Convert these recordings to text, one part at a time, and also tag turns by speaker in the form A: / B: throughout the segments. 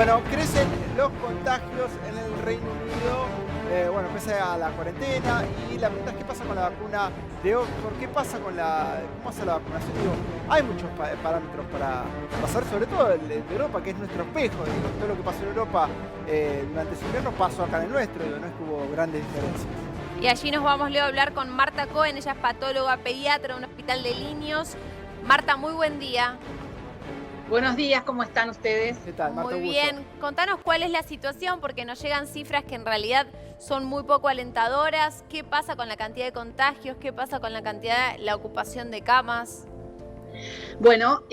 A: Bueno, crecen los contagios en el Reino Unido, bueno, pese a la cuarentena, y la pregunta es qué pasa con la vacuna de Oxford, qué pasa con cómo hace la vacunación. Digo, hay muchos parámetros para pasar, sobre todo el de Europa, que es nuestro espejo. Digo, todo lo que pasó en Europa durante ese invierno pasó acá en el nuestro, digo, no es que hubo grandes diferencias.
B: Y allí nos vamos, Leo, a hablar con Marta Cohen, ella es patóloga pediatra de un hospital de niños. Marta, muy buen día.
C: Buenos días, ¿cómo están ustedes?
A: ¿Qué tal, Marta?
B: Muy bien, contanos cuál es la situación, porque nos llegan cifras que en realidad son muy poco alentadoras. ¿Qué pasa con la cantidad de contagios? ¿Qué pasa con la ocupación de camas?
C: Bueno,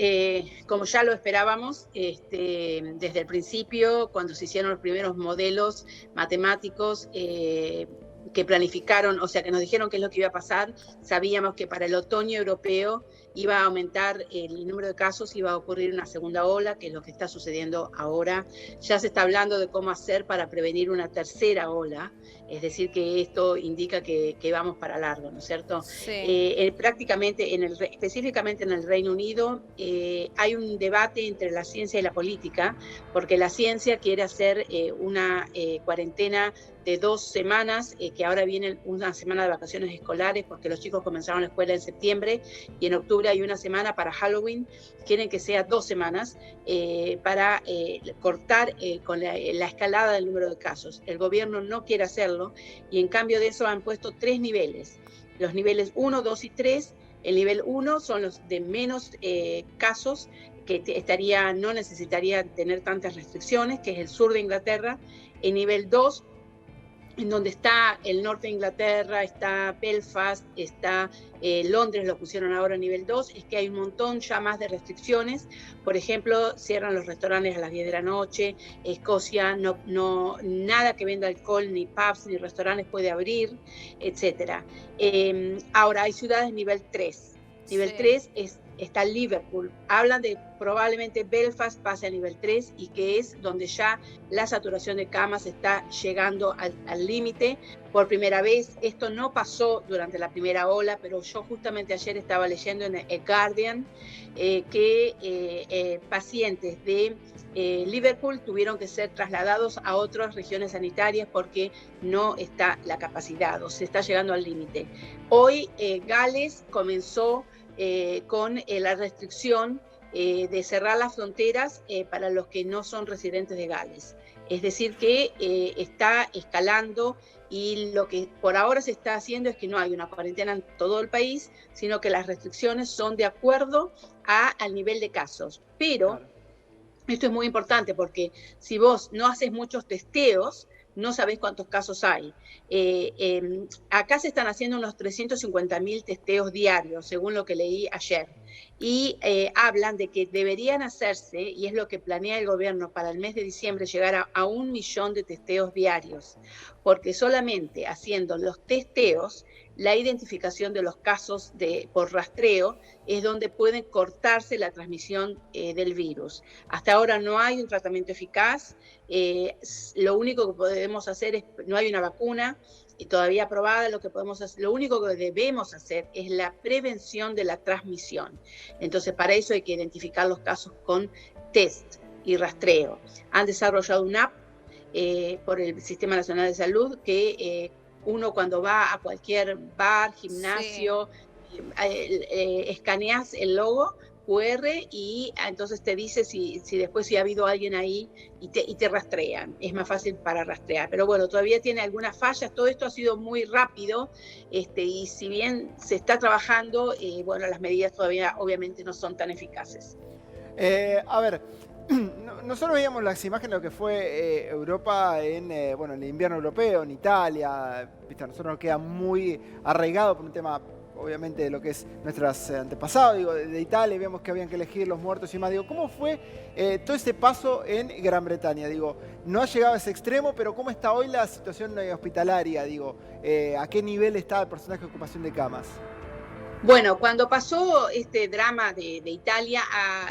C: como ya lo esperábamos, desde el principio, cuando se hicieron los primeros modelos matemáticos que planificaron, o sea, que nos dijeron qué es lo que iba a pasar, sabíamos que para el otoño europeo iba a aumentar el número de casos, iba a ocurrir una segunda ola, que es lo que está sucediendo ahora. Ya se está hablando de cómo hacer para prevenir una tercera ola, es decir, que esto indica que vamos para largo, ¿no es cierto?
B: Sí.
C: Prácticamente, específicamente en el Reino Unido, hay un debate entre la ciencia y la política, porque la ciencia quiere hacer una cuarentena de 2 semanas, que ahora viene una semana de vacaciones escolares, porque los chicos comenzaron la escuela en septiembre, y en octubre hay una semana para Halloween. Quieren que sea 2 semanas para cortar con la escalada del número de casos. El gobierno no quiere hacerlo, y en cambio de eso han puesto 3 niveles. Los niveles 1, 2 y 3. El nivel 1 son los de menos casos, que no necesitaría tener tantas restricciones, que es el sur de Inglaterra. El nivel 2, en donde está el norte de Inglaterra, está Belfast, está Londres, lo pusieron ahora a nivel 2, es que hay un montón ya más de restricciones. Por ejemplo, cierran los restaurantes a las 10 de la noche, Escocia, nada que venda alcohol, ni pubs, ni restaurantes puede abrir, etc. Ahora, hay ciudades nivel 3. Nivel 3 está Liverpool. Hablan de probablemente Belfast pase a nivel 3, y que es donde ya la saturación de camas está llegando al límite. Por primera vez, esto no pasó durante la primera ola, pero yo justamente ayer estaba leyendo en el Guardian que pacientes de Liverpool tuvieron que ser trasladados a otras regiones sanitarias porque no está la capacidad, o se está llegando al límite. Hoy Gales comenzó con la restricción de cerrar las fronteras para los que no son residentes de Gales. Es decir, que está escalando, y lo que por ahora se está haciendo es que no hay una cuarentena en todo el país, sino que las restricciones son de acuerdo al nivel de casos. Pero claro, esto es muy importante, porque si vos no haces muchos testeos, no sabés cuántos casos hay. Acá se están haciendo unos 350.000 testeos diarios, según lo que leí ayer. Y hablan de que deberían hacerse, y es lo que planea el gobierno para el mes de diciembre, llegar a 1 millón de testeos diarios. Porque solamente haciendo los testeos, la identificación de los casos por rastreo, es donde pueden cortarse la transmisión del virus. Hasta ahora no hay un tratamiento eficaz. Lo único que podemos hacer no hay una vacuna y todavía aprobada. Lo único que debemos hacer es la prevención de la transmisión. Entonces, para eso hay que identificar los casos con test y rastreo. Han desarrollado una app por el Sistema Nacional de Salud que uno, cuando va a cualquier bar, gimnasio, escaneas el logo QR y entonces te dice si después ha habido alguien ahí, y te rastrean. Es más fácil para rastrear. Pero bueno, todavía tiene algunas fallas. Todo esto ha sido muy rápido, y si bien se está trabajando, bueno, las medidas todavía obviamente no son tan eficaces.
A: A ver, nosotros veíamos las imágenes de lo que fue Europa en el invierno europeo, en Italia. ¿Viste? A nosotros nos queda muy arraigado por un tema, obviamente, de lo que es nuestros antepasados. Digo, de Italia vemos que habían que elegir los muertos y más. Digo, ¿cómo fue todo ese paso en Gran Bretaña? Digo, no ha llegado a ese extremo, pero ¿cómo está hoy la situación hospitalaria? Digo, ¿a qué nivel está el porcentaje de ocupación de camas?
C: Bueno, cuando pasó este drama de Italia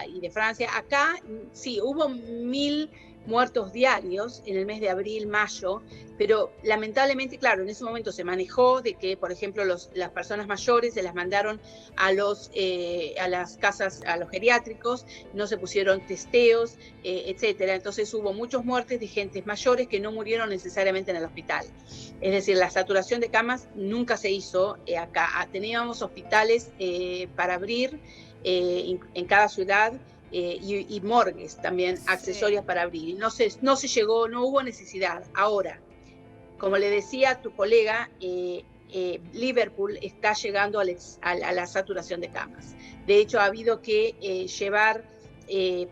C: y de Francia, acá sí hubo 1.000 muertos diarios en el mes de abril, mayo, pero lamentablemente, claro, en ese momento se manejó de que, por ejemplo, las personas mayores se las mandaron a las casas, a los geriátricos, no se pusieron testeos, etcétera. Entonces hubo muchas muertes de gentes mayores que no murieron necesariamente en el hospital. Es decir, la saturación de camas nunca se hizo acá. Teníamos hospitales para abrir en cada ciudad, y morgues también accesorias para abrir. No se llegó, no hubo necesidad. Ahora, como le decía a tu colega, Liverpool está llegando a la saturación de camas. De hecho, ha habido que llevar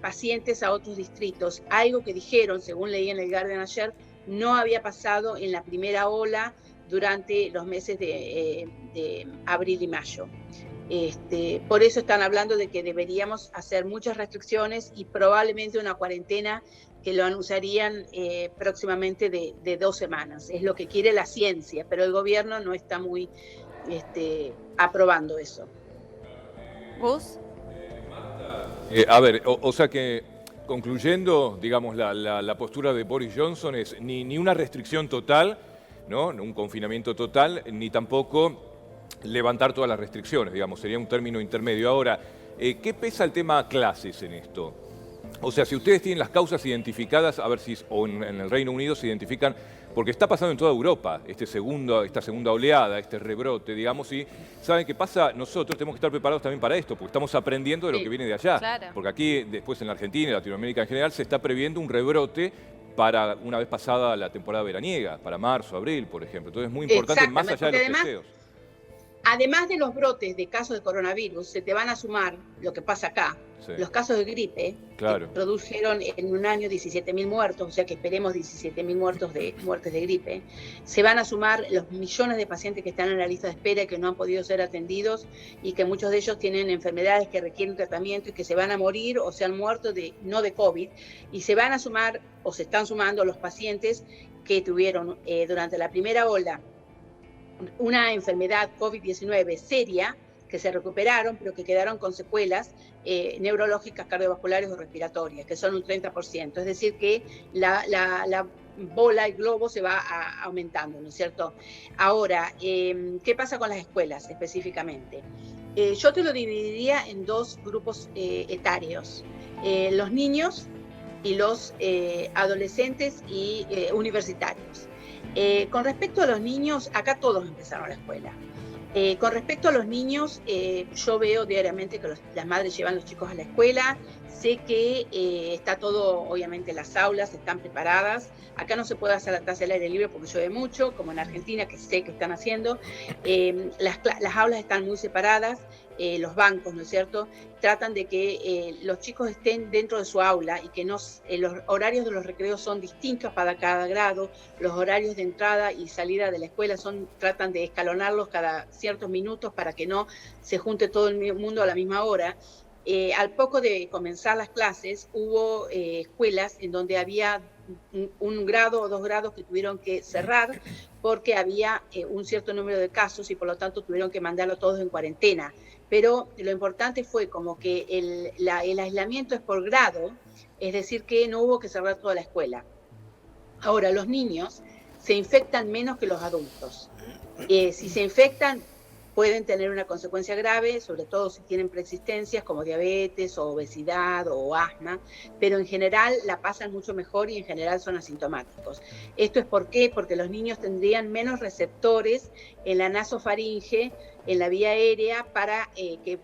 C: pacientes a otros distritos. Algo que dijeron, según leí en el Guardian ayer, no había pasado en la primera ola durante los meses de abril y mayo. Por eso están hablando de que deberíamos hacer muchas restricciones y probablemente una cuarentena que lo anunciarían próximamente de 2 semanas. Es lo que quiere la ciencia, pero el gobierno no está muy aprobando eso.
B: ¿Gus?
D: A ver, o sea que, concluyendo, digamos, la postura de Boris Johnson es ni una restricción total, ¿no? Un confinamiento total, ni tampoco levantar todas las restricciones, digamos, sería un término intermedio. Ahora, ¿qué pesa el tema clases en esto? O sea, si ustedes tienen las causas identificadas, a ver si, o en el Reino Unido se identifican, porque está pasando en toda Europa, esta segunda oleada, este rebrote, digamos, y ¿saben qué pasa? Nosotros tenemos que estar preparados también para esto, porque estamos aprendiendo de lo que viene de allá.
B: Claro.
D: Porque aquí, después en la Argentina y Latinoamérica en general, se está previendo un rebrote para una vez pasada la temporada veraniega, para marzo, abril, por ejemplo. Entonces es muy importante, más allá de los testeos.
C: Además de los brotes de casos de coronavirus, se te van a sumar lo que pasa acá, sí, los casos de gripe, claro, que produjeron en un año 17.000 muertos, o sea que esperemos 17.000 muertes de gripe. Se van a sumar los millones de pacientes que están en la lista de espera y que no han podido ser atendidos y que muchos de ellos tienen enfermedades que requieren tratamiento y que se van a morir o se han muerto no de COVID. Y se van a sumar, o se están sumando, los pacientes que tuvieron durante la primera ola una enfermedad COVID-19 seria, que se recuperaron, pero que quedaron con secuelas neurológicas, cardiovasculares o respiratorias, que son un 30%. Es decir, que la bola, el globo se va aumentando, ¿no es cierto? Ahora, ¿qué pasa con las escuelas específicamente? Yo te lo dividiría en 2 grupos etarios. Los niños y los adolescentes y universitarios. Con respecto a los niños, acá todos empezaron la escuela. Con respecto a los niños, yo veo diariamente que las madres llevan los chicos a la escuela. Sé que está todo, obviamente las aulas están preparadas. Acá no se puede hacer la clase al aire libre porque llueve mucho, como en Argentina, que sé que están haciendo. Las aulas están muy separadas. Los bancos, ¿no es cierto?, tratan de que los chicos estén dentro de su aula y que los horarios de los recreos son distintos para cada grado, los horarios de entrada y salida de la escuela tratan de escalonarlos cada ciertos minutos para que no se junte todo el mundo a la misma hora. Al poco de comenzar las clases, hubo escuelas en donde había un grado o 2 grados que tuvieron que cerrar porque había un cierto número de casos y por lo tanto tuvieron que mandarlo todos en cuarentena. Pero lo importante fue como que el aislamiento es por grado, es decir, que no hubo que cerrar toda la escuela. Ahora, los niños se infectan menos que los adultos. Si se infectan, pueden tener una consecuencia grave, sobre todo si tienen preexistencias como diabetes o obesidad o asma, pero en general la pasan mucho mejor y en general son asintomáticos. ¿Esto es por qué? Porque los niños tendrían menos receptores en la nasofaringe, en la vía aérea, para que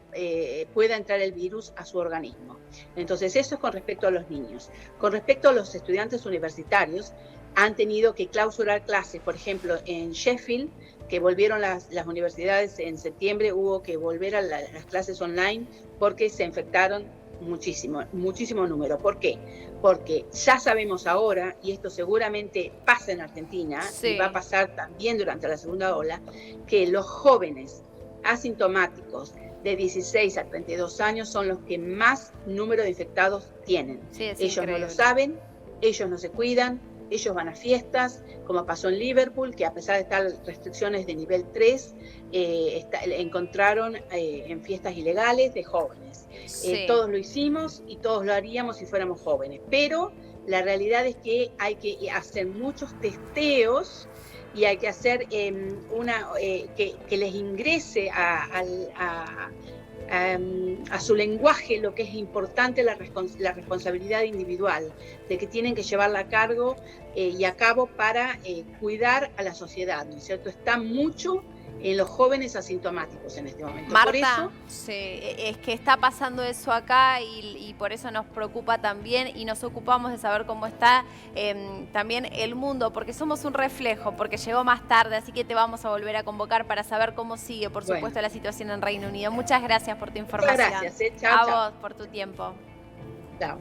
C: pueda entrar el virus a su organismo. Entonces, eso es con respecto a los niños. Con respecto a los estudiantes universitarios, han tenido que clausurar clases. Por ejemplo, en Sheffield, que volvieron las universidades en septiembre, hubo que volver a las clases online porque se infectaron muchísimo número. ¿Por qué? Porque ya sabemos ahora, y esto seguramente pasa en Argentina, sí, y va a pasar también durante la segunda ola, que los jóvenes asintomáticos de 16 a 32 años son los que más número de infectados tienen. Sí, ellos increíble. No lo saben, ellos no se cuidan, ellos van a fiestas, como pasó en Liverpool, que a pesar de estar restricciones de nivel 3, encontraron en fiestas ilegales de jóvenes. Sí. Todos lo hicimos y todos lo haríamos si fuéramos jóvenes, pero La realidad es que hay que hacer muchos testeos y hay que hacer que les ingrese a su lenguaje lo que es importante, la responsabilidad individual, de que tienen que llevarla a cargo y a cabo para cuidar a la sociedad, ¿no es cierto? Está mucho en los jóvenes asintomáticos en este momento.
B: Marta,
C: por eso,
B: sí, es que está pasando eso acá y por eso nos preocupa también y nos ocupamos de saber cómo está también el mundo, porque somos un reflejo, porque llegó más tarde, así que te vamos a volver a convocar para saber cómo sigue, por supuesto, la situación en Reino Unido. Muchas gracias por tu información.
C: Muchas gracias. Chao,
B: a
C: chao.
B: vos por tu tiempo.
C: Chao.